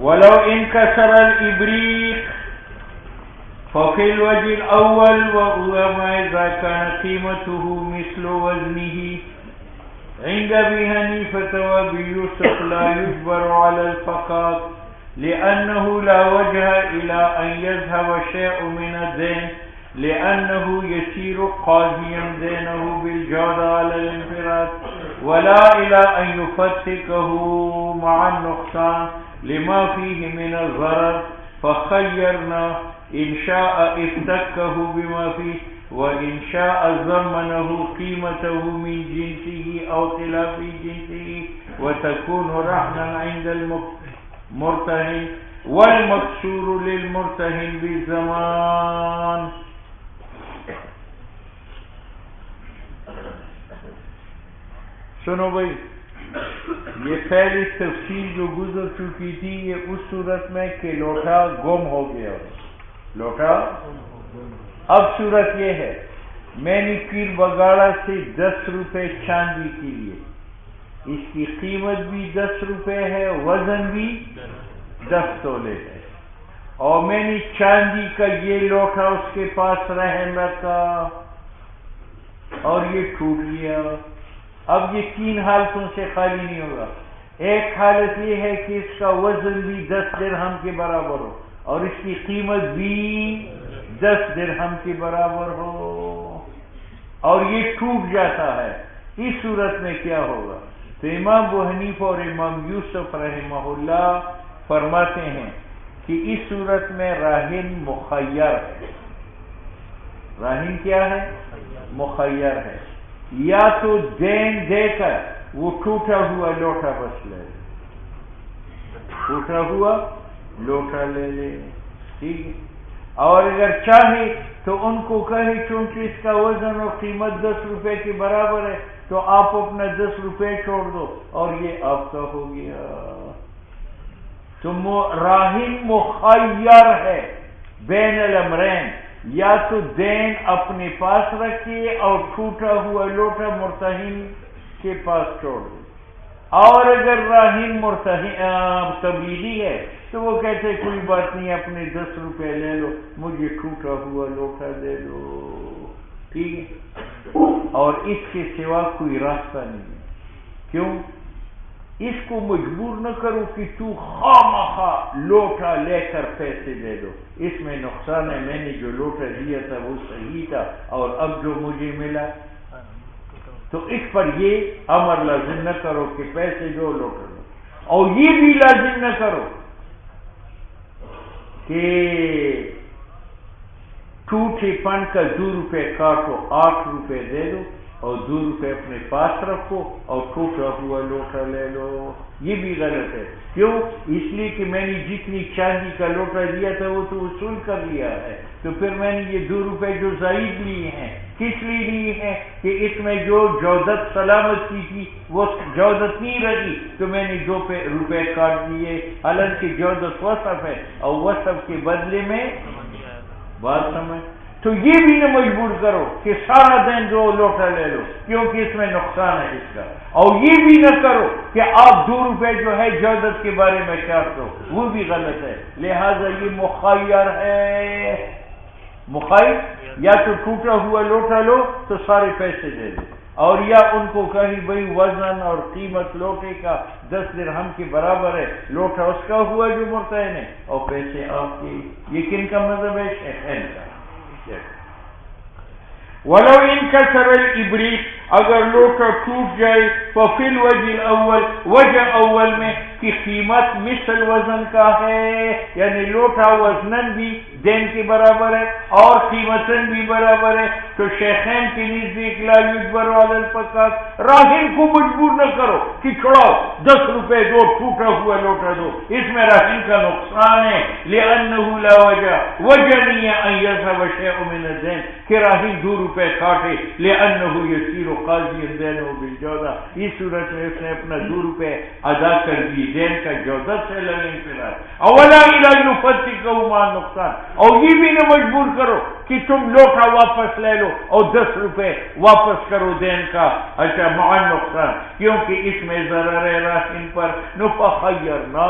ولو انكسر الإبريق ففي الوجه الأول، وما إذا كان قيمته مثل وزنه. عند أبي حنيفة وأبي يوسف لا يجبر على الفقاق، لأنه لا وجه إلى أن يذهب شيء من الدين، لأنه يسير قاضيا دينه بالجودة على الانفراد، ولا إلى أن يفتكه مع النقصان لما فيه من الضرر. فخيرنا، إن شاء افتكه بما فيه، وإن شاء ضمنه قيمته من جنسه أو خلاف جنسه، وتكون رهنا عند المرتهن، والمكسور للمرتهن بالزمان. سنو بھائی، یہ پہلی تفصیل جو گزر چکی تھی یہ اس صورت میں کہ لوٹا گم ہو گیا، لوٹا. اب صورت یہ ہے، میں نے پیر بگاڑا سے 10 روپے چاندی کے لیے، اس کی قیمت بھی 10 روپے ہے، وزن بھی 10 تولے ہے، اور میں نے چاندی کا یہ لوٹا اس کے پاس رہن رکھا اور یہ ٹوٹ گیا. اب یہ 3 حالتوں سے خالی نہیں ہوگا. ایک حالت یہ ہے کہ اس کا وزن بھی 10 درہم کے برابر ہو اور اس کی قیمت بھی 10 درہم کے برابر ہو اور یہ ٹوٹ جاتا ہے. اس صورت میں کیا ہوگا؟ تو امام ابو حنیفہ اور امام یوسف رحمہ اللہ فرماتے ہیں کہ اس صورت میں راہن مخیر ہے. راہن کیا ہے؟ مخیر ہے. یا تو دین دے کر وہ ٹوٹا ہوا لوٹا بس لے لے، ٹوٹا ہوا لوٹا لے لے، ٹھیک ہے. اور اگر چاہے تو ان کو کہے چونکہ اس کا وزن اور قیمت 10 روپے کے برابر ہے تو آپ اپنا 10 روپے چھوڑ دو اور یہ آپ کا ہو گیا. تو راہن مخیر ہے بین الامرین، یا تو دین اپنے پاس رکھیے اور ٹوٹا ہوا لوٹا مرتہن کے پاس چھوڑ دو. اور اگر راہن تبلیغی ہے تو وہ کہتے کوئی بات نہیں، اپنے 10 روپے لے لو، مجھے ٹوٹا ہوا لوٹا دے دو، ٹھیک ہے. اور اس کے سوا کوئی راستہ نہیں ہے. کیوں؟ اس کو مجبور نہ کرو کہ تو خواہ لوٹا لے کر پیسے دے دو، اس میں نقصان ہے. میں نے جو لوٹا دیا تھا وہ صحیح تھا اور اب جو مجھے ملا، تو اس پر یہ امر لازم نہ کرو کہ پیسے دو لوٹا دو. اور یہ بھی لازم نہ کرو کہ ٹوٹے پن کا 2 روپے کاٹو 8 روپے دے دو اور 2 روپے اپنے پاس رکھو اور ٹوٹا ہوا لوٹا لے لو. یہ بھی غلط ہے. کیوں؟ اس لیے کہ میں نے جتنی چاندی کا لوٹا دیا تھا وہ تو وصول کر لیا ہے، تو پھر میں نے یہ 2 روپے جو زائد لیے ہیں کس لیے لیے ہیں کہ اس میں جو جودت سلامت کی تھی وہ جودت نہیں رہی، تو میں نے 2 روپے کاٹ دیے. حالانکہ جودت وصف ہے اور وصف کے بدلے میں بات سمجھ. تو یہ بھی نہ مجبور کرو کہ سارا دن 2 لوٹا لے لو کیونکہ اس میں نقصان ہے اس کا. اور یہ بھی نہ کرو کہ آپ 2 روپے جو ہے جودت کے بارے میں کاٹ دو، وہ بھی غلط ہے. لہذا یہ مخیر ہے. مخیر یا تو ٹوٹا ہوا لوٹا لو تو سارے پیسے دے دو، اور یا ان کو کہیں بھئی وزن اور قیمت لوٹے کا 10 درہم کے برابر ہے، لوٹا اس کا ہوا جو مرتہن ہے اور پیسے آپ کے. یہ کن کا مذہب ہے؟ شیخین کا. ولو انکسر الابریق، اگر لوٹا ٹوٹ جائے، ففی الوجه الاول، وجہ اول میں کی قیمت مثل وزن کا ہے، یعنی لوٹا وزنن بھی دین کے برابر ہے اور قیمتن بھی برابر ہے، تو شیخین کے نزدیک لا یجبر علی الفقاق، راہن کو مجبور نہ کرو کہ چھوڑاؤ 10 روپے دو، ٹوٹا ہوا لوٹا دو، اس میں راہن کا نقصان ہے. لأنه لا وجہ نہیں ہے ان یذهب شیء من الدین کہ راہن 2 روپے کاٹے. لأنه یسیر قاضی دینه بالجودہ، اس صورت میں اس نے اپنا 2 روپے ادا کر دیے دین کا جودت سے لگے انفراد اولا الا یفتکوا مع نقصان، اور یہ بھی نہ مجبور کرو کہ تم لوٹا واپس لے لو اور 10 روپے واپس کرو دین کا، اچھا مع نقصان، کیونکہ اس میں ضرر ہے راہن پر، نفخیرنا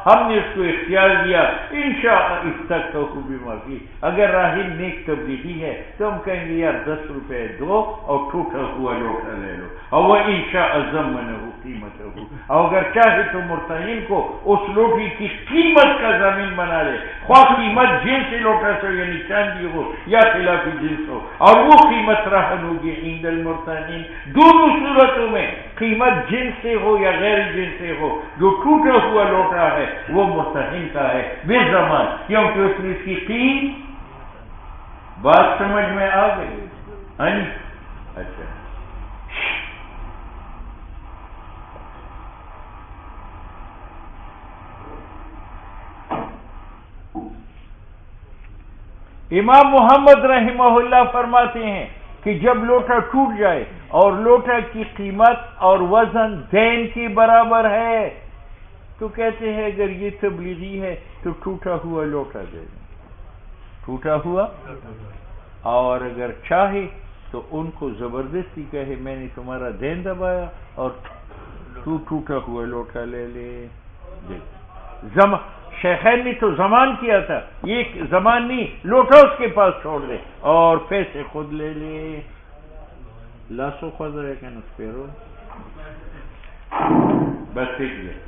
ہم نے اس کو اختیار دیا، انشاء افتکوا بما فیہ، اگر راہن نیک تبلیغی ہے تو ہم کہیں گے یار 10 روپے دو اور ٹوٹا ہوا لوٹا لے لو، اور وہ انشاء ضمنہ قیمتہ، اور اگر چاہے تو مرتہن کو اس لوٹی کی قیمت کا ضامن بنا لے، خواہ قیمت جنس لوٹا سے یعنی چاندی ہو یا خلاف جنس ہو، اور وہ قیمت رہن ہوگی عند المرتہن، دونوں صورتوں میں قیمت جنس سے ہو یا غیر جنس سے ہو، جو ٹوٹا ہوا لوٹا ہے وہ مرتہن کا ہے بے زمان، کیونکہ اس نے اس کی قیمت، بات سمجھ میں آ گئی؟ اچھا امام محمد رحمہ اللہ فرماتے ہیں کہ جب لوٹا ٹوٹ جائے اور لوٹا کی قیمت اور وزن دین کے برابر ہے تو کہتے ہیں اگر یہ تبلیغی ہے تو ٹوٹا ہوا لوٹا دے دیں، ٹوٹا ہوا، اور اگر چاہے تو ان کو زبردستی کہے میں نے تمہارا دین دبایا اور تو ٹوٹا ہوا لوٹا لے لے۔ شیخین نے تو زمان کیا تھا، یہ زمان نہیں، لوٹا اس کے پاس چھوڑ دے اور پیسے خود لے لے، لاسو خود رہے کہ نسپیرو بس ٹھیک ہے۔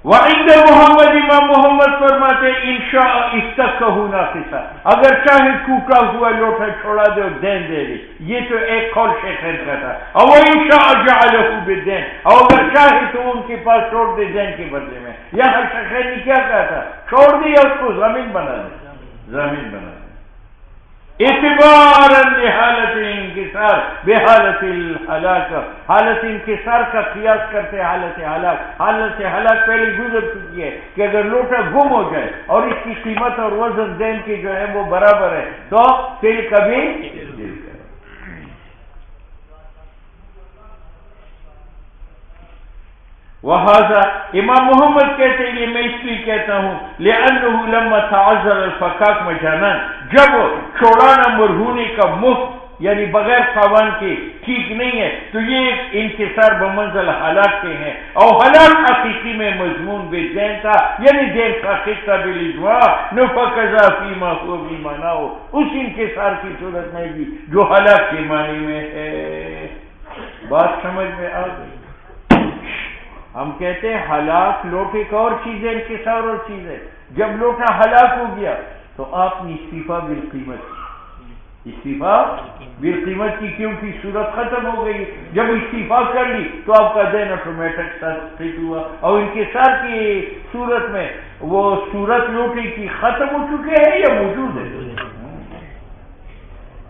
وعند محمد امام محمد فرماتے انشاء افتکہ ناقصا، اگر چاہے ٹوٹا ہوا لوٹا چھوڑا دے اور دین دے دے، یہ تو ایک قول شیخین کا تھا، اور انشاء جعلہ بالدین، اور اگر چاہے تو ان کے پاس چھوڑ دے دین کے بدلے میں، یہاں شیخین نے کیا کہا تھا؟ چھوڑ دیا اس کو زمین بنا دے، زمین بنا دے، اعتبارا لحالت انکسار بحالت الحلاک، حالت انکسار کا قیاس کرتے حالت ہلاک، حالت ہلاک پہلے گزر چکی ہے کہ اگر لوٹا گم ہو جائے اور اس کی قیمت اور وزن دین کی جو ہے وہ برابر ہے تو پھر کبھی وہذا امام محمد کہتے ہیں یہ میں اس لیے کہتا ہوں لأنه لما تعذر الفکاک مجانا، جب چھوڑانا مرہونی کا مفت یعنی بغیر خاوان کے ٹھیک نہیں ہے تو یہ ایک انکسار بمنزل ہلاک کے ہیں، اور ہلاک حقیقی میں مضمون بے دین تھا یعنی دین کا خطہ بالاجماع نفقضا فیما هو بیمانا ہو، اس انکسار کی صورت میں بھی جو ہلاک کے معنی میں ہے۔ بات سمجھ میں آ گئی؟ ہم کہتے ہیں ہلاک لوٹے کا اور چیز ہے، انکسار اور چیز ہے۔ جب لوٹا ہلاک ہو گیا تو آپ نے استعفا بالقیمت کی، استعفا بالقیمت کی کیونکہ صورت ختم ہو گئی، جب استعفا کر لی تو آپ کا دین آٹومیٹک ٹھیک ہوا، اور انکسار کی صورت میں وہ صورت لوٹے کی ختم ہو چکے ہیں یا موجود ہے؟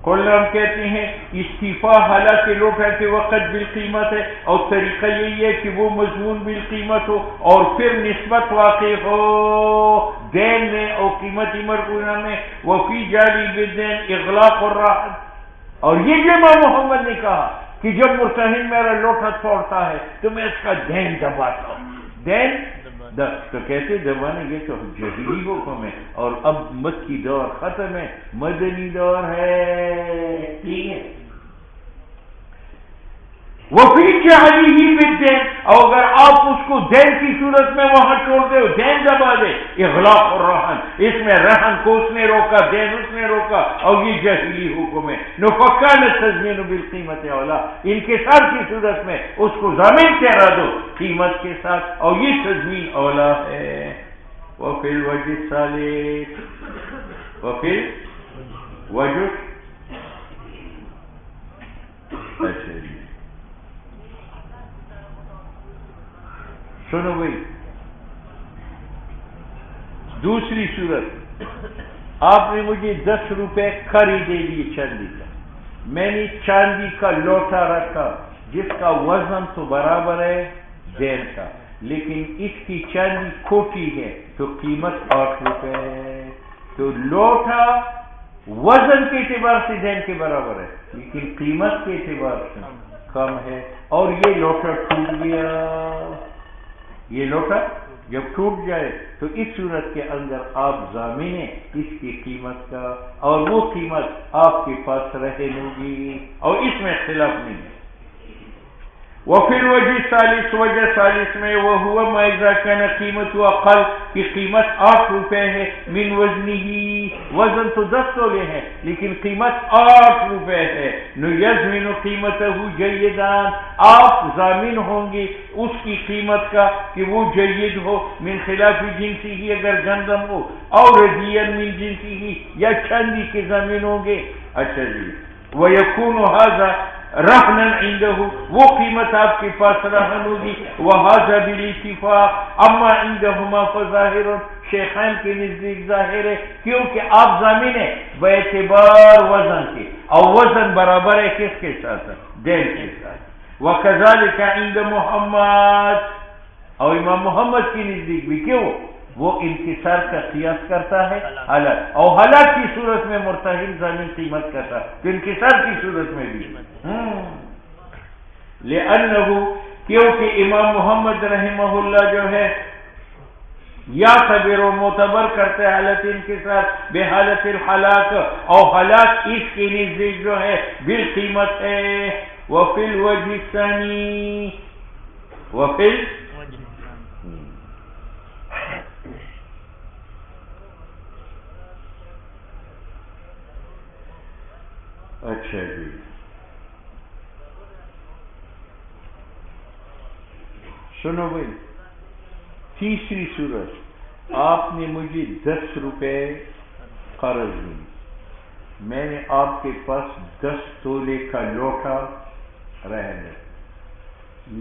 کل ہم کہتے ہیں استعفا حالانکہ لوٹا کے وقت بالقیمت ہے، اور طریقہ یہی ہے کہ وہ مضمون بالقیمت ہو اور پھر نسبت واقع ہو دین میں اور قیمتی مرکونہ میں، وفی جاری بالدین اغلاق الراحت، اور یہ جو امام محمد نے کہا کہ جب مرتہن میرا لوٹا توڑتا ہے تو میں اس کا دین دباتا ہوں، دین تو کیسے دبانے گے تو جہلی حکم ہے، اور اب مکی دور ختم ہے، مدنی دور ہے، ٹھیک ہے۔ وفی جعلی ہی بالدین، اور اگر آپ اس کو دین کی صورت میں وہاں چھوڑ دے دین دبا دے، اغلاق الرہن، اس میں رہن کو اس نے روکا، دین اس نے روکا، اور یہ جہلی حکم ہے۔ نفکان تضمین بالقیمت اولا، انکسار کی صورت میں اس کو ضامن ٹھہرا دو قیمت کے ساتھ، اور یہ تضمین اولا ہے۔ وفی الوجہ الثالث، وفی الوجہ سنو بھائی، دوسری صورت، آپ نے مجھے 10 روپے خریدے دیے چاندی کا، میں نے چاندی کا لوٹا رکھا جس کا وزن تو برابر ہے دین کا، لیکن اس کی چاندی کھوٹی ہے تو قیمت 8 روپے ہے، تو لوٹا وزن کے اعتبار سے دین کے برابر ہے لیکن قیمت کے اعتبار سے کم ہے، اور یہ لوٹا ٹوٹ گیا یہ لوٹا جب ٹوٹ جائے تو اس صورت کے اندر آپ ضامن ہیں اس کی قیمت کا، اور وہ قیمت آپ کے پاس رہے ہوگی، اور اس میں اختلاف نہیں ہے۔ وفی الوجہ ثالث، وجہ ثالث میں وہو ما اذا کان قیمت اقل، کی قیمت 8 روپے ہے، من وزنہ، وزن تو 10 تولے ہے لیکن قیمت 8 روپے ہے، نیضمن قیمتہ جیدان، آپ ضامن ہوں گے اس کی قیمت کا کہ وہ جید ہو، من خلاف جنسی ہی اگر گندم ہو، اور ردین من جنسی ہی یا چاندی کے ضامن ہوں گے۔ اچھا جی، ویکون ھذا رہنا عنده، وہ قیمت آپ کے پاس رہن ہوگی، وہذا بالاتفاق، اما عندهما فظاہر، شیخین کے نزدیک ظاہر ہے، کیونکہ آپ ضامن ہیں باعتبار وزن کے، اور وزن برابر ہے کس کے ساتھ؟ دین کے ساتھ۔ وکذالک عند محمد، اور امام محمد کے نزدیک بھی کیوں؟ وہ انکسار کا قیاس کرتا ہے حالات، اور حالات کی صورت میں مرتہن ضامن قیمت کرتا ہے، تو انکسار کی صورت میں بھی لأنہ، کیونکہ امام محمد رحمہ اللہ جو ہے یا صبر و معتبر کرتے حالت انکسار بے حالت الحلاق، اور حلاق اس کے نزدیک جو ہے بالقیمت ہے۔ وفی الوجہ الثانی، وفی اچھا جی، سنو بھائی، تیسری صورت، آپ نے مجھے 10 روپے قرض دی، میں نے آپ کے پاس 10 تولے کا لوٹا رہ گیا،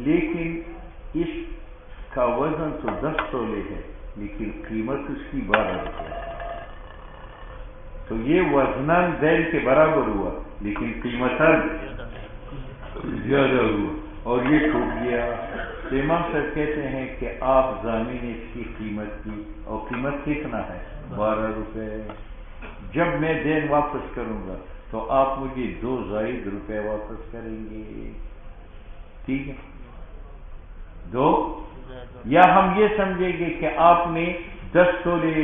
لیکن اس کا وزن تو 10 تولے ہے لیکن قیمت اس کی 12 روپے ہے، تو یہ وزنان دین کے برابر ہوا لیکن قیمتاً زیادہ ہوا، اور یہ ٹوٹ گیا۔ تو امام صاحب کہتے ہیں کہ آپ ضامن اس کی قیمت کی، اور قیمت کتنا ہے؟ 12 روپے۔ جب میں دین واپس کروں گا تو آپ مجھے 2 زائد روپے واپس کریں گے، ٹھیک ہے؟ 2، یا ہم یہ سمجھیں گے کہ آپ نے 10 تولے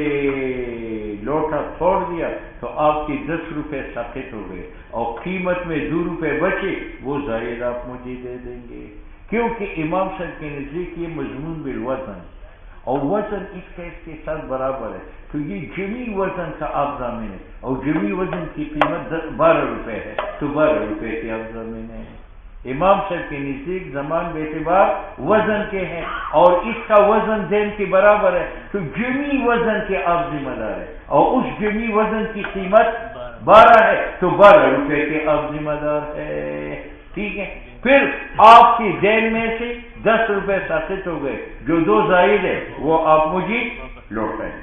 لوٹا چھوڑ دیا تو آپ کی 10 روپے ساقط ہو گئے، اور قیمت میں 2 روپے بچے، وہ زائد آپ مجھے دے دیں گے، کیونکہ امام صاحب کے نزدیک یہ مضمون بالوزن، اور وزن اس کے ساتھ برابر ہے، تو یہ جمی وزن کا آپ ضامن ہے، اور جمی وزن کی قیمت 12 روپے ہے، تو 12 روپے کی آپ ضامن ہے۔ امام صاحب کے نزدیک زمان بے اعتبار وزن کے ہیں، اور اس کا وزن دین کے برابر ہے، تو جمی وزن کے آپ ذمہ دار ہے، اور اس جمی وزن کی قیمت 12 ہے، تو 12 روپے کے آپ ذمہ دار ہے، ٹھیک ہے؟ پھر آپ کی دین میں سے 10 روپے ساقط ہو گئے، جو 2 زائد ہے وہ آپ مجھے لوٹائیں۔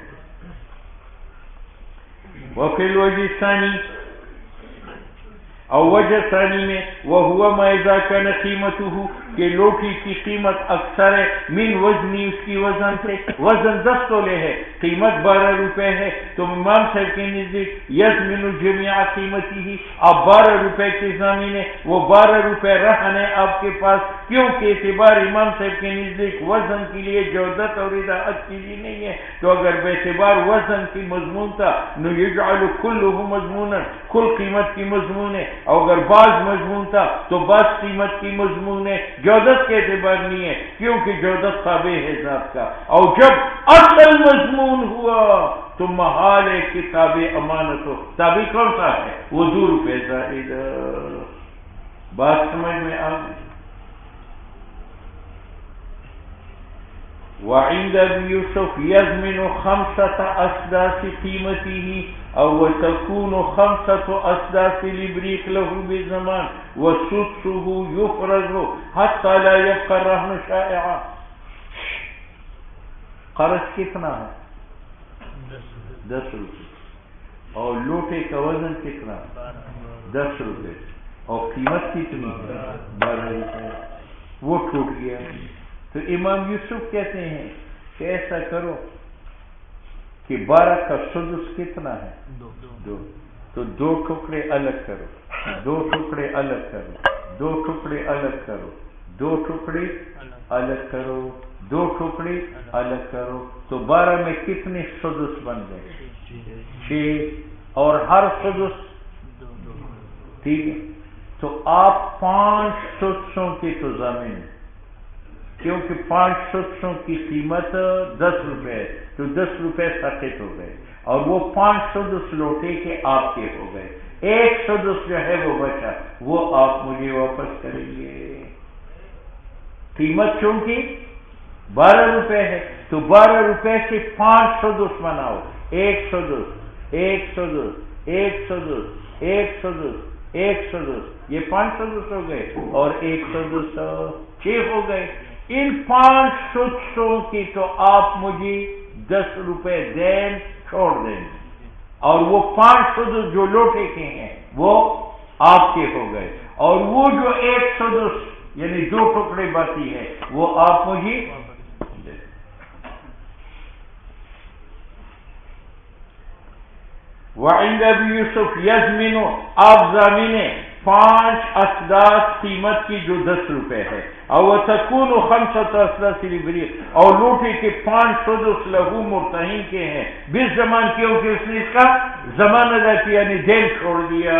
وفی الوجہ ثانی، اور وجہ ثانی میں وہو ما اذا کان قیمتہ، کہ لوٹی کی قیمت اکثر ہے، من وزنی، اس کی وزن سے، وزن 10 تولے ہے، قیمت 12 روپے ہے، تو امام صاحب کے نزدیک یضمن جمیع قیمتی، آپ 12 روپے کے ضامن ہے، وہ 12 روپے رہنے آپ کے پاس، کیونکہ اعتبار امام صاحب کے نزدیک وزن کے لیے جودت اور اضاعت کے لیے نہیں ہے، تو اگر بے اعتبار وزن کی مضمون تھا نو یجعل کلہ مضمونا، کل قیمت کی مضمون ہے، اور اگر بعض مضمون تھا تو بعض قیمت کی مضمون ہے، جودت کے اعتبار نہیں ہے، کیونکہ جودت تابع ہے ذات کا، اور جب اصل مضمون ہوا تو محال ہے کہ تابع امانت ہو، تابع کون سا ہے؟ وہ 2 روپے زائد۔ بات سمجھ میں آ گئی؟ وعند ابی یوسف یضمن 5 اسداس قیمته، او وتكون 5 اسداس لبریق له بزمان وسدسه يفرز حتى لا يبقى الرهن شائعا۔ قرض کتنا ہے؟ 10 روپے، اور لوٹے کا وزن کتنا؟ 10 روپے، اور قیمت کتنی ہے؟ 12 روپے، وہ ٹوٹ گیا۔ تو امام یوسف کہتے ہیں کہ ایسا کرو کہ 12 کا سدس کتنا ہے؟ 2، تو 2 ٹکڑے الگ کرو، 2 ٹکڑے الگ کرو، 2 ٹکڑے الگ کرو، 2 ٹکڑے الگ کرو، 2 ٹکڑے الگ کرو، تو 12 میں کتنے سدس بن گئے؟ 6، اور ہر سدس ٹھیک ہے، تو آپ 5 سدسوں کی تو ضامن، کیونکہ 5 سدسوں کی قیمت 10 روپے ہے، تو 10 روپے ساقط ہو گئے، اور وہ 5 سدس لوٹے کے آپ کے ہو گئے، 1 سدس جو ہے وہ بچا، وہ آپ مجھے واپس کریں گے۔ قیمت چونکہ 12 روپے ہے، تو 12 روپے سے 5 سدس بناؤ، 1 سدس، 1 سدس، 1 سدس، 1 سدس، 1 سدس، یہ 5 سدس ہو گئے، اور 1 سدس 6 ہو گئے۔ ان 5 سدسوں کی تو آپ مجھے 10 روپے دین چھوڑ دیں، اور وہ 5 سدس جو لوٹے کے ہیں وہ آپ کے ہو گئے، اور وہ جو 1 سدس یعنی 2 ٹکڑے باقی ہے وہ آپ مجھے دیں۔ وعند ابی یوسف یزمن، آپ ضامن 5 اسداس قیمت کی جو 10 روپے ہے، اور تکون 5 اسداس لبری، اور لوٹے کے 5 سدس لہو مرتہن کے ہیں، بس زمان کیونکہ اس نے اس کا زمان ادا کیا یعنی دین چھوڑ دیا،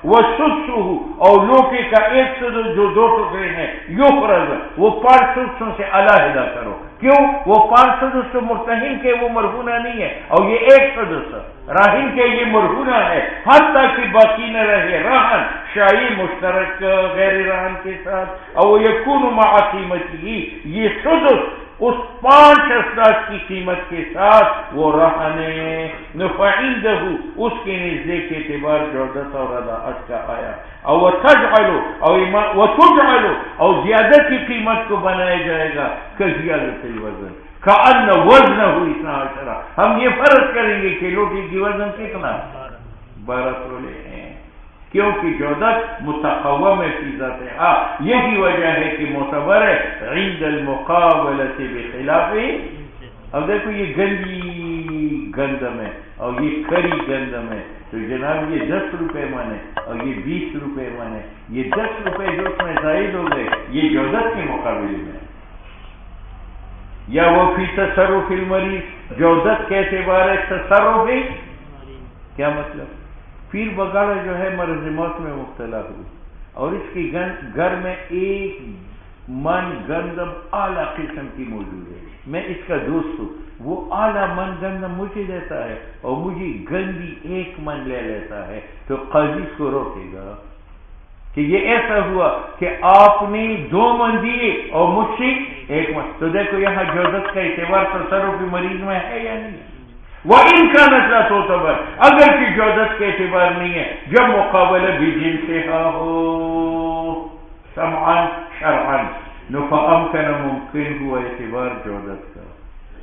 وہ سدسہ، اور لوٹے کا 1 سدس جو 2 ٹکڑے ہیں، یفرض، وہ 5 سدسوں سے علیحدہ کرو، کیوں؟ وہ 5 سدس تو مرتہن کے وہ مرہونہ نہیں ہے، اور یہ 1 سدس راہن کے یہ مرہونہ ہے، حتیٰ کہ باقی نہ رہے رہن شائی مشترک غیر رہن کے ساتھ، اور وہ یکون مع قیمتی، یہ سدس اس 5 اسداس کی قیمت کے ساتھ وہ رہنے فعندہ، اس کے نزدیک اعتبار جودت اور رداعت کا آیا، اور وتجعل، اور زیادہ کی قیمت کو بنایا جائے گا کزیادۃ الوزن، کأن وزنہ 12، ہم یہ فرض کریں گے کہ لوٹی کی وزن کتنا 12 تولے ہیں، کیونکہ جودت متقوم فی ذاتہا، یہی وجہ ہے کہ معتبر ہے عند المقابلۃ بخلاف۔ اب دیکھو یہ گندی گندم ہے اور یہ کھری گندم ہے، تو جناب یہ 10 روپے مانے اور یہ 20 روپے مانے، یہ 10 روپے جو اس میں زائد ہو گئے یہ جودت کے مقابلے میں، یا وہ فی تصرف المریض، جودت کے اعتبار تصرف، کیا مطلب؟ پیر بگاڑا جو ہے مرض موت میں مبتلا ہوئی، اور اس کی گھر میں 1 من گندم اعلیٰ قسم کی موجود ہے، میں اس کا دوست ہوں، وہ اعلیٰ من گندم مجھے دیتا ہے اور مجھے گندی 1 من لے لیتا ہے، تو قاضی اس کو روکے گا کہ یہ ایسا ہوا کہ آپ نے 2 من دیے اور مجھ سے 1 من، تو دیکھو یہاں جودت کا اعتبار تصرف مریض میں ہے یا نہیں؟ وَإِنْ كَانَتْ لَا تُعْتَبَرْ، اگر کہ جودت کے اعتبار نہیں ہے جب مقابلہ بجنسہا ہو سمعاً شرعاً، فَأَمْكَنَ، ممکن ہوا اعتبار جودت کا۔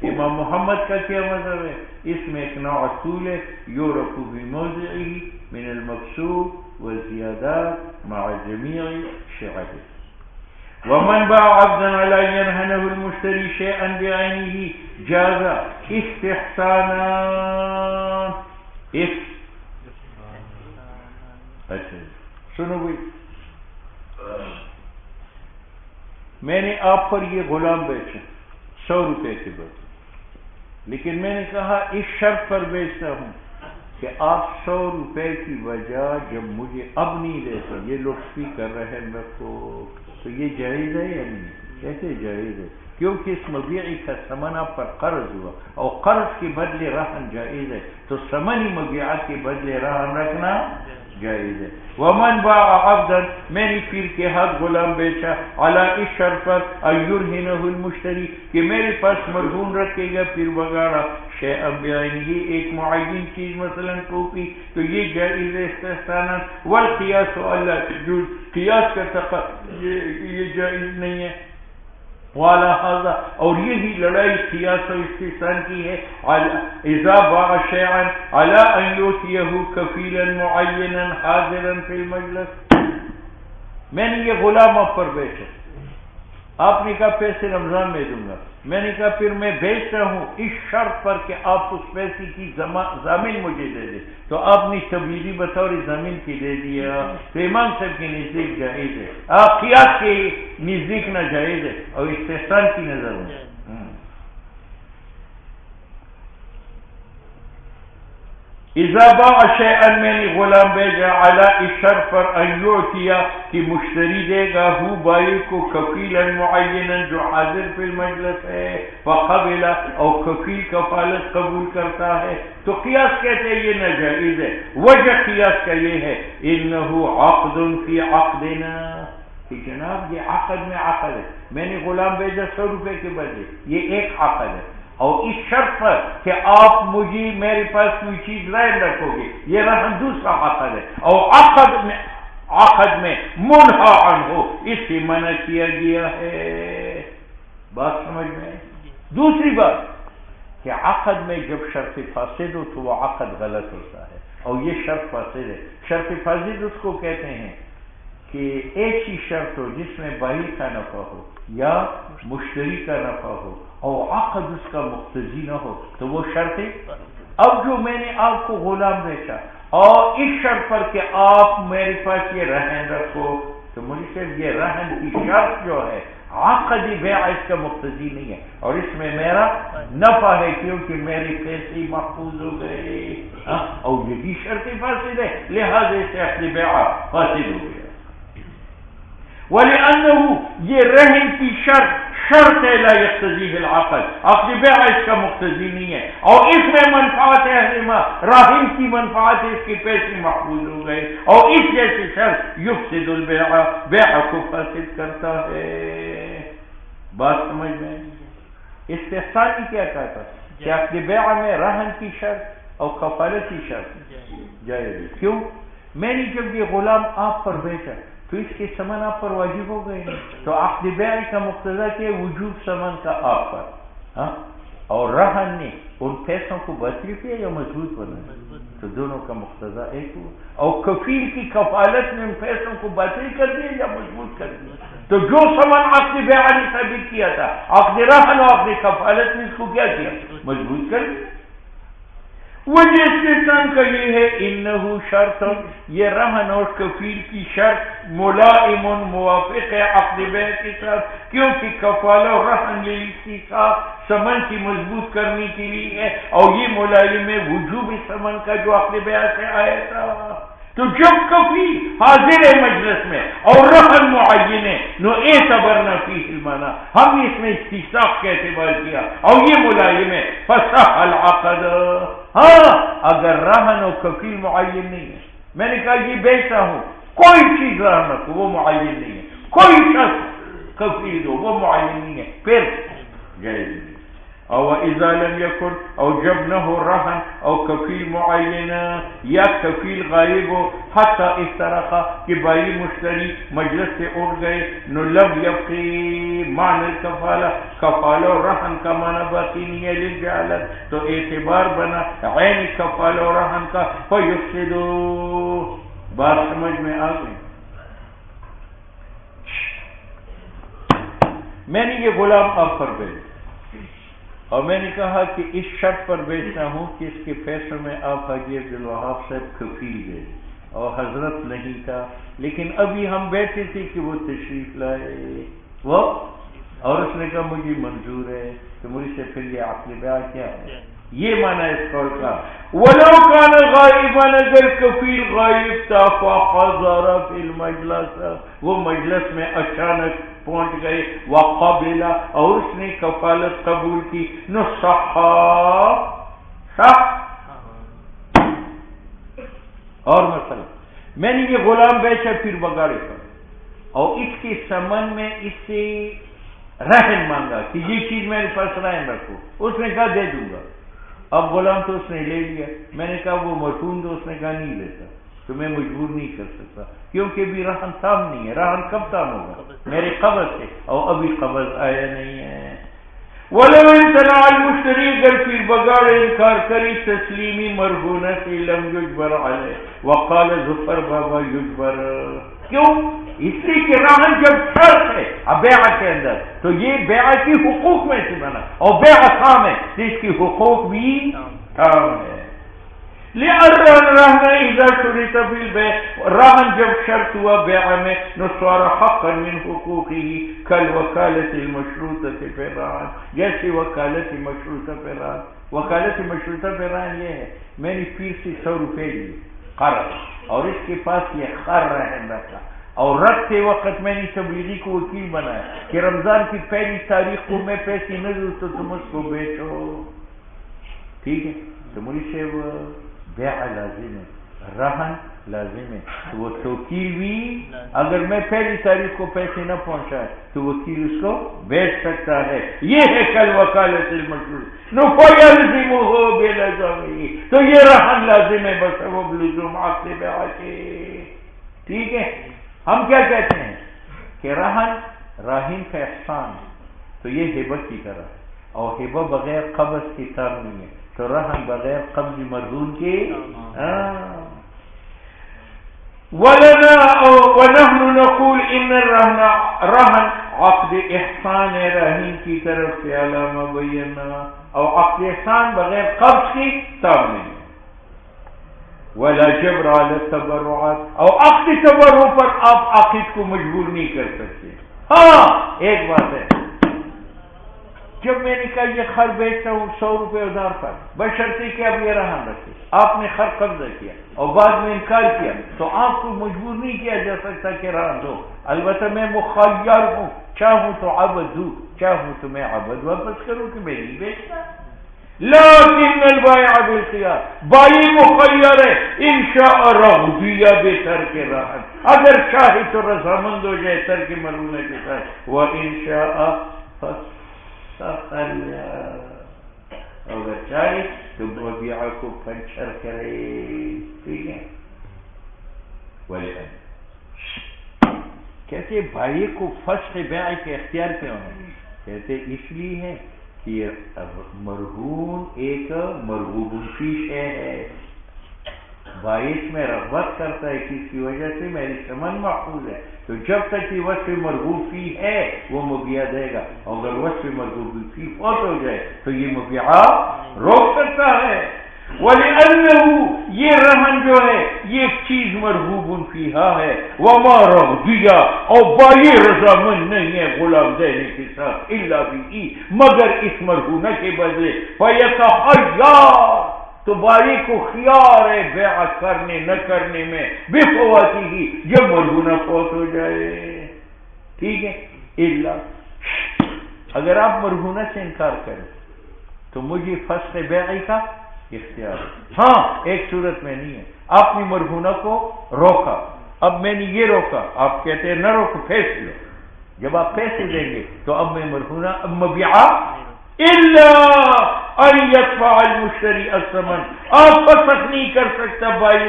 امام محمد کا کیا مذہب ہے؟ اس میں ایک نوع طول ہے، یورف بموضعہ من المقصود والزیادات مع جمیع شعبه۔ ومن باع عبدا على ان يرهنه المشتري شيئا بعينه جاز استحسانا، اچھا سنو بھائی، میں نے آپ پر یہ غلام بیچا 100 روپے کے بدلے، لیکن میں نے کہا اس شرط پر بیچتا ہوں کہ آپ 100 روپے کی وجہ جب مجھے اب نہیں دیتے، یہ لطفی کر رہے ہیں میں کو، تو یہ جائز ہے یا نہیں؟ کیسے جائز ہے؟ کیونکہ اس مبیعی کا ثمن آپ پر قرض ہوا، اور قرض کے بدلے رہن جائز ہے، تو ثمنی مبیعات کے بدلے رہن رکھنا جائز ہے۔ ومن باع عبدا، میں نے پیر کے ہاتھ غلام بیچا، علی اس شرط پر ان یرہنہ المشتری، کہ میرے پاس مرہون رکھے گا پیر بگاڑا، شیئا بعینہ، ایک معین چیز مثلا ٹوپی، تو یہ جائز ہے استحسانا، والقیاس الا یجوز، قیاس کا یہ جائز نہیں ہے، والا هذا، اور یہی لڑائی قیاس و استحسان کی ہے، اذا باع شیئا علی ان یؤتیہ کفیلا معینا حاضرا فی المجلس، میں نے یہ غلام آپ پر بیچا، آپ نے کہا پیسے رمضان میں دوں گا. میں نے کہا پھر میں بیچ رہا ہوں اس شرط پر کہ آپ اس پیسے کی ضامن مجھے دے دیں. تو آپ نے تبلیغی بطور زمین کی دے دیا تو امام صاحب کے نزدیک جائز ہے، آپ قیاس کے نزدیک نہ جائز ہے اور استحسان کی نظر میں. اذا باع شیئا، میں نے غلام بھیجا علی اس شرط پر ان یعطیا کہ مشتری دے گا ہو بائی کو کفیلا معینا جو حاضر فی المجلس ہے، فقبل اور کفیل کفالت قبول کرتا ہے تو قیاس کہتے ہیں یہ ناجائز ہے. وجہ قیاس کا یہ ہے انہ عقد فی عقدنا کہ جناب یہ عقد میں عقد ہے. میں نے غلام بھیجا 100 روپے کے بدلے، یہ ایک عقد ہے اور اس شرط پر کہ آپ مجھے میرے پاس کوئی چیز رہن رکھو گے، یہ رہن دوسرا عقد ہے اور عقد میں منہا عنہ اس سے منع کیا گیا ہے. بات سمجھ میں؟ دوسری بات کہ عقد میں جب شرط فاسد ہو تو وہ عقد غلط ہوتا ہے اور یہ شرط فاسد ہے. شرط فاسد اس کو کہتے ہیں کہ ایک ہی شرط ہو جس میں بائع کا نفع ہو یا مشتری کا نفع ہو اور عقد اس کا مقتضی نہ ہو تو وہ شرط ہے. اب جو میں نے آپ کو غلام بیچا اور اس شرط پر کہ آپ میرے پاس یہ رہن رکھو تو مجھے صرف یہ رہن کی شرط جو ہے عقدی بیع اس کا مقتضی نہیں ہے اور اس میں میرا نفع ہے کیونکہ میرے پیسے محفوظ ہو گئے اور یہی شرط فاسد ہے لہذا اس سے عقد بیع فاسد ہو گیا. وَلِأَنَّهُ یہ رہن کی شرط ہے لا يقتضیہ العقد، عقد بیع اس کا مقتضی نہیں ہے اور اس میں منفعت ہے راہن کی منفعت ہے، اس کے پیسے محفوظ ہو گئے اور اس جیسے شرط یفسد البیع بیع کو فاسد کرتا ہے. بات سمجھ میں؟ استحسانی کیا کہتا کہ عقد بیع میں رہن کی شرط اور کفالت کی شرط جائز ہے. کیوں؟ میں نے جب یہ غلام آپ پر بیچا تو اس کے ثمن آپ پر واجب ہو گئے تو عقد بیع کا مقتضا کہ وجوب ثمن کا آپ پر اور رہن نے ان پیسوں کو باطل کیا یا مضبوط بنایا تو دونوں کا مقتضا ایک ہوا. اور کفیل کی کفالت نے ان پیسوں کو باطل کر دیا یا مضبوط کر دیا تو جو ثمن عقد بیع نے ثابت کیا تھا عقد رہن اور عقد کفالت نے اس کو کیا کیا؟ مضبوط کر دیا. وجہ استحسان کا یہ ہے انہو شرط یہ رہن اور کفیل کی شرط ملائم موافق ہے عقد بیع کے ساتھ کیونکہ کفالہ اور رہن یہ اسی ساتھ ثمن کی مضبوط کرنے کے لیے ہے اور یہ ملائم ہے وجوب ثمن کا جو عقد بیع سے آیا تھا. تو جب کفیل حاضر ہے مجلس میں اور رہن معین ہے نو اعتبرنا فیہ المعنی، ہم نے اس میں استحقاق کا اعتبار کیا اور یہ ملائم ہے فصح العقد. ہاں اگر رہن و کفیل معین نہیں ہے، میں نے کہا یہ بیچتا ہوں کوئی چیز رہن رکھو وہ معین نہیں ہے، کوئی شخص کفیل دو وہ معین نہیں ہے پھر جائز نہیں. اور اذا لم یکن اور جب نہ ہو رہن اور کفیل معین یا کفیل غائب ہو حتی اس طرح کہ بائی مشتری مجلس سے اٹھ گئے نو لم یبقی معنی الکفالہ کفالہ اور رہن کا معنی باقی نہیں ہے للجعلت تو اعتبار بنا عین کفالہ اور رہن کا فیفسدو. بات سمجھ میں آ گئی؟ میں نے یہ غلام آپ پر بھیجا اور میں نے کہا کہ اس شرط پر بیچتا ہوں کہ اس کے پیسوں میں آپ حاجی عبدالوہاب صاحب کفیل دے اور حضرت نہیں تھا لیکن ابھی ہم بیٹھے تھے کہ وہ تشریف لائے وہ اور اس نے کہا مجھے منظور ہے تو مجھ سے پھر یہ عقد بیع کیا ہے. یہ معنی اس قول کا وَلَوْ كَانَ غَائِبًا اگر کفیل غائب تھا فَحَضَرَ فِي الْمَجْلَسَ وہ مجلس میں اچانک پہنچ گئے وَقَبِلَ اور اس نے کفالت قبول کی نُصَحَّا اور مثلا میں نے یہ غلام بیچا پھر بگاڑے پر اور اس کے ثمن میں اس سے رہن مانگا کہ یہ چیز میرے پاس رہن رکھو، اس نے کہا دے دوں گا. اب غلام تو اس نے لے لیا، میں نے کہا وہ مرہون دو، اس نے کہا نہیں لیتا تو میں مجبور نہیں کر سکتا کیونکہ بھی رہن تام نہیں ہے. رہن کب تام ہوگا؟ میرے قبض سے اور ابھی قبض آیا نہیں ہے. وَلَوْ امْتَنَعَ الْمُشْتَرِي اگر پھر بگاڑ انکار کری تسلیمی مرہونہ سے لم یجبر علیہ وقال ظفر بابا یجبر. کیوں؟ اس لیے کہ رہن جب شرط ہے اب بیع کے اندر تو یہ بیع کی حقوق میں سے بنا اور بیع کام ہے تو اس کی حقوق بھی کام ہے. رہنا اذا شرط فی البیع رہن جب شرط ہوا بیع میں نصار حقا من حقوقه کالوکالت المشروطہ فی الرہن جیسے وکالت مشروطہ فی الرہن. وکالت مشروطہ فی الرہن یہ ہے میں نے پیر سے 100 روپے لیے قرض اور اس کے پاس یہ خر رہن رکھا اور رکھتے وقت میں نے تبلیغی کو وکیل بنایا کہ رمضان کی پہلی تاریخ کو میں پیسے نہ دوں تو تم اس کو بیچو. ٹھیک ہے تو مجھ سے وہ بیع لازم ہے رہن لازم ہے تو وہ توکیل بھی اگر میں پہلی تاریخ کو پیسے نہ پہنچائے تو وکیل اس کو بیچ سکتا ہے. یہ ہے کل وکالت المشروط نو فیلزم ہو بے لازمی تو یہ رہن لازم ہے بس وہ لزوم عقد بیع کے. ٹھیک ہے ہم کیا کہتے ہیں کہ رہن راہن کا احسان تو یہ ہبہ کی طرح ہے اور ہبہ بغیر قبض کی تاب نہیں ہے تو رہن بغیر قبض مرہون کے ولنا ونحن نقول ان رہن عقد احسان ہے راہن کی طرف سے علامہ بینا اور عقد احسان بغیر قبض کی تاب نہیں ہے. ولا جبر علی التبرعات اور عقد تبرع پر آپ عاقد کو مجبور نہیں کر سکتے. ہاں ایک بات ہے جب میں نے کہا یہ خر بیچتا ہوں 100 روپے ادھار پر بشرطے کہ اب یہ رہن رکھے آپ نے خر قبضہ کیا اور بعد میں انکار کیا تو آپ کو مجبور نہیں کیا جا سکتا کہ رہن دو. البتہ میں مخیر ہوں چاہوں تو عبد دوں چاہوں تو میں عبد واپس کروں کہ میں نہیں بیچتا. لیکن البائع بالخیار بائی مخیر ہے انشاء رغبیہ بہتر کے رہن اگر چاہے تو رضامند ہو جائے ترک مرہونہ کے ساتھ وہ انشاء اگر چاہے تو مبیع کو پنچر کرے. ٹھیک ہے کہتے بھائی کو فسخ بیع کے اختیار کیوں ہے کہتے اس لیے ہے کہ مرہون ایک مرغوب فی شے ہے باعث میں رغبت کرتا ہے کہ اس کی وجہ سے میری ثمن محفوظ ہے تو جب تک یہ وصف مرغوب فی ہے وہ مبیع دے گا اور اگر وصف مرغوب فی فوت ہو جائے تو یہ مبیع روک سکتا ہے. وَلِأَنَّهُ یہ رہن جو ہے یہ ایک چیز مرغوب فیہا ہے وما رغبیہ اور بائی رضامند نہیں ہے غلام دینے کے ساتھ الا بھی مگر اس مرہونہ کے بدلے فَيَتَحَيَّا تو بائی کو خیار ہے بیع کرنے نہ کرنے میں بے فواتی ہی جب مرہونہ فوت ہو جائے. ٹھیک ہے الا اگر آپ مرہونہ سے انکار کریں تو مجھے فسخ بیعی کا اختیار ہے. ہاں ایک صورت میں نہیں ہے آپ نے مرہونہ کو روکا اب میں نے یہ روکا آپ کہتے ہیں نہ روکو پیسے لو جب آپ پیسے دیں گے تو اب میں مرہونہ اب مبیع الا ان يدفع المشتری الثمن آپ فسخ نہیں کر سکتا بائی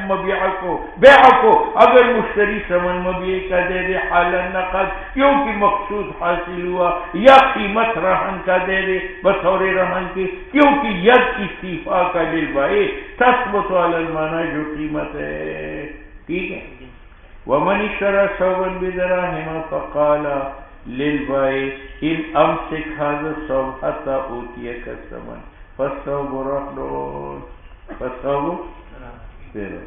مبیع کو اگر مشتری ثمن مبیع کا دے دے حال النقد کیونکہ مقصود حاصل ہوا یا قیمت رہن کا دے دے بطور رہن کی کیونکہ ید استیفاء کا للبائع تثبت علی المعنی جو قیمت ہے. ٹھیک ہے ومن اشترى ثوبا بدراهم فقال للبائع ان امسك هذا الثوب حتى اوتيك الثمن فالثوب رهن فالثوب pero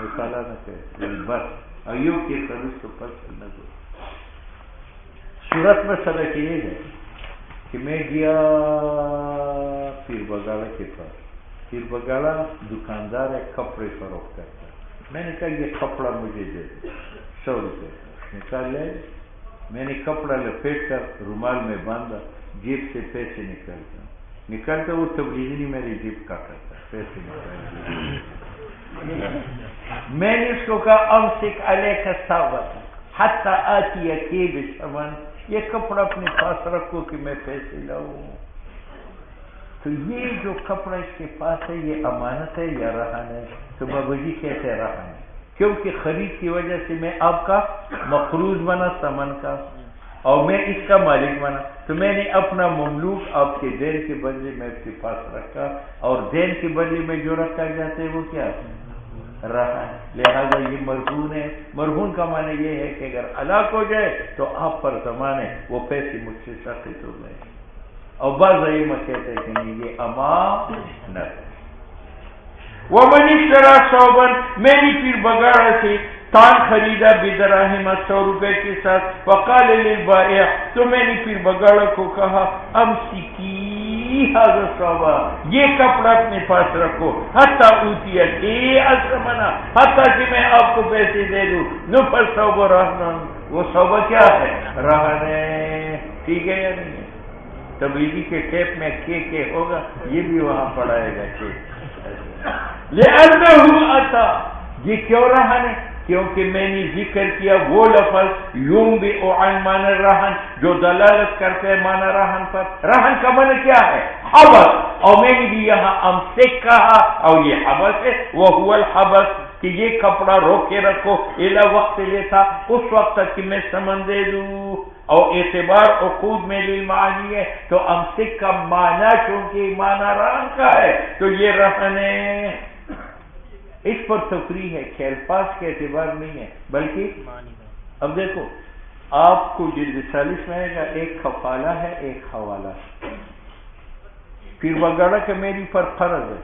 مثلا نہ کہ بس ایوب کے خرچ تو پسند نہ دو. صورت میں سبق یہ ہے کہ میں گیا پیر بگاڑا کے پاس. پیر بگاڑا دکاندار ہے کپڑے فروخت کرتا ہے. میں نے کہا یہ کپڑا مجھے دے دو 100 روپے نکال لے. میں نے کپڑا لپیٹ کر رومال میں باندھا جیب سے پیسے نکالتا وہ تبلیغی میری جیب کا کرتا پیسے نکال. میں نے اس کو کہا امسک علیک الثوب حتی آتیک بثمن یہ کپڑا اپنے پاس رکھو کہ میں پیسے لاؤں. تو یہ جو کپڑا اس کے پاس ہے یہ امانت ہے یا رہن ہے؟ تو بابا جی کہتے ہیں رہن ہے کیونکہ خرید کی وجہ سے میں آپ کا مقروض بنا ثمن کا اور میں اس کا مالک بنا تو میں نے اپنا مملوک آپ کے دین کے بدلے میں اس کے پاس رکھا اور دین کے بدلے میں جو رکھا جاتا ہے وہ کیا رہن، لہذا یہ مرہون ہے۔ مرہون کا معنی یہ ہے کہ اگر ہلاک ہو جائے تو آپ پر ضمان ہے، وہ پیسے مجھ سے ساقط ہو گئے۔ اور بعض ائمہ کہتے ہیں کہ نہیں، یہ امانت ہے۔ ومن اشترى ثوبا، میں نے پھر بگاڑا سے تان خریدا بدراہم 100 روپے کے ساتھ، فقال للبائع، تو میں نے پھر بگاڑا کو کہا امسکی هذا ثوبا، یہ کپڑا اپنے پاس رکھو، حتی اوتیا الثمن، حتی کہ میں آپ کو پیسے دے دوں۔ نفر ثوب رہن، وہ ثوبہ کیا ہے؟ رہن ہے، ٹھیک ہے یا نہیں ہے؟ تبلیغی کے ٹیپ میں کے ہوگا، یہ بھی وہاں پڑھائے گا کہ لأنه أتى، یہ کیوں رہن ہے؟ کیونکہ میں نے ذکر کیا وہ لفظ ينبئ عن معنی رہن، جو دلالت کرتے ہیں معنی رہن پر۔ رہن کا معنی کیا ہے؟ حبس، اور میں نے بھی یہاں امسک کہا، اور یہ حبس ہے، وہو الحبس، کہ یہ کپڑا روک کے رکھو، الا وقت لیتا، اس وقت تک کہ میں سمن دے دوں۔ اور اعتبار عقود میں للمعانی ہے، تو امسک کا معنی چونکہ معنی رہن کا ہے تو یہ رہن ہے۔ اس پر تفریح ہے کہ الفاظ کے اعتبار نہیں ہے بلکہ اب دیکھو آپ کو جلد 40 میں آئے گا، ایک کفالہ ہے ایک حوالہ۔ پھر وغیرہ کہ میری پر فرض ہے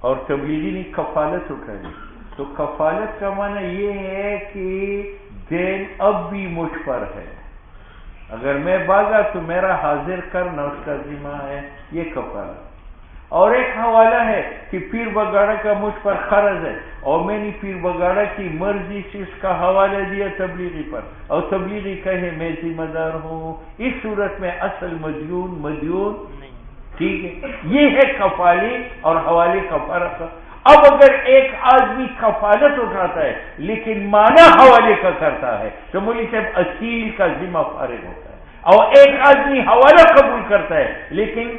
اور تبلیغی نے کفالت اٹھائی، تو کفالت کا معنی یہ ہے کہ دین اب بھی مجھ پر ہے، اگر میں بھاگا تو میرا حاضر کرنا اس کا ذمہ ہے، یہ کفالت۔ اور ایک حوالہ ہے کہ پیر بگاڑا کا مجھ پر قرض ہے اور میں نے پیر بگاڑا کی مرضی سے اس کا حوالہ دیا تبلیغی پر، اور تبلیغی کہے میں ذمہ دار ہوں، اس صورت میں اصل مدیون ٹھیک ہے۔ یہ ہے کفالی اور حوالے کا فرق۔ اب اگر ایک آدمی کفالت اٹھاتا ہے لیکن معنی حوالے کا کرتا ہے تو مولوی صاحب اصیل کا ذمہ فارغ ہوتا ہے، اور ایک آدمی حوالہ قبول کرتا ہے لیکن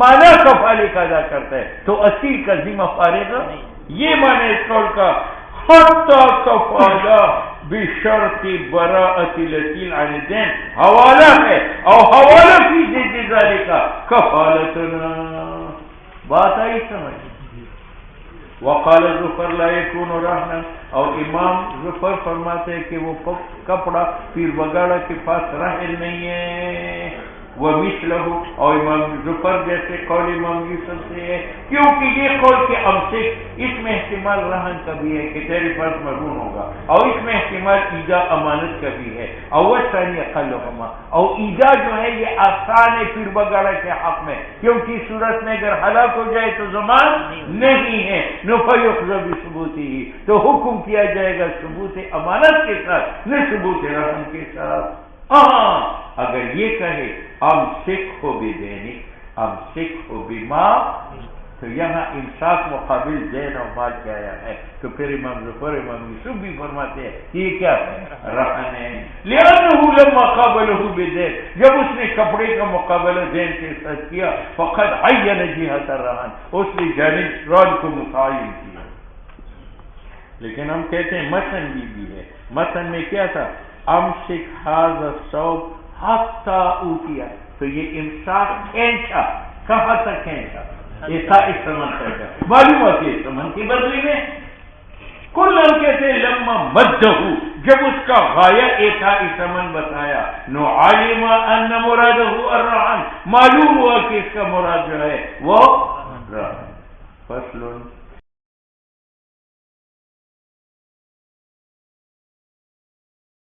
معنی کفالے کا ادا کرتا ہے تو اصیل کا ذمہ فارغ نہیں۔ یہ معنی اس قول کا حتی کفالہ بشرط براءت الاصیل عن الدین، حوالہ ہے اور حوالہ فی ضد ذالک کفالتنا۔ بات آئی سمجھ؟ وقال ظفر لا يكون رهنا، اور امام ظفر فرماتے ہیں کہ وہ کپڑا پیر بگاڑا کے پاس رہن نہیں ہے، ومثلہ، اور امام ظفر جیسے قول امام یوسف سے ہے، کیونکہ یہ قول کے امسک، اس میں احتمال رہن کا بھی ہے کہ تیرے پاس مرہون ہوگا، اور اس میں احتمال ایجا امانت کا بھی ہے، اور وہ ثانی اقلہما، اور ایجا جو ہے یہ آسان ہے پیر بگاڑا کے حق میں، کیونکہ صورت میں اگر ہلاک ہو جائے تو زمان نہیں ہے، نفیخذ بثبوتہ، تو حکم کیا جائے گا ثبوت امانت کے ساتھ نہ ثبوت رہن کے ساتھ۔ اگر یہ کہے امسک ہو بدینک، امسک ہو بما، تو یہاں امساک مقابل دین اور مال کے آیا ہے، تو پھر امام ظفر امام یوسف بھی فرماتے ہیں کہ یہ کیا ہے؟ رہن ہے۔ لأنه لما قابلہ بدین، جب اس نے کپڑے کا مقابلہ دین کے ساتھ کیا، فقد عین جہت الرہن، اس نے جانب رہن کو متعین کیا۔ لیکن ہم کہتے ہیں متن بھی ہے، متن میں کیا تھا؟ امسک هذا الثوب حتی اوتیا، تو یہ امساک کھینچا، کہاں تک کھینچا؟ ایسا سمن تک، معلوم ہے کہ سمن کی بدلی میں کل ہم کہتے ہیں لما مدہ، جب اس کا غایہ ایسا سمن بتایا، نو علم ان مرادہ الرہن، معلوم ہوا کہ اس کا مراد جو ہے وہ رہن۔ فصل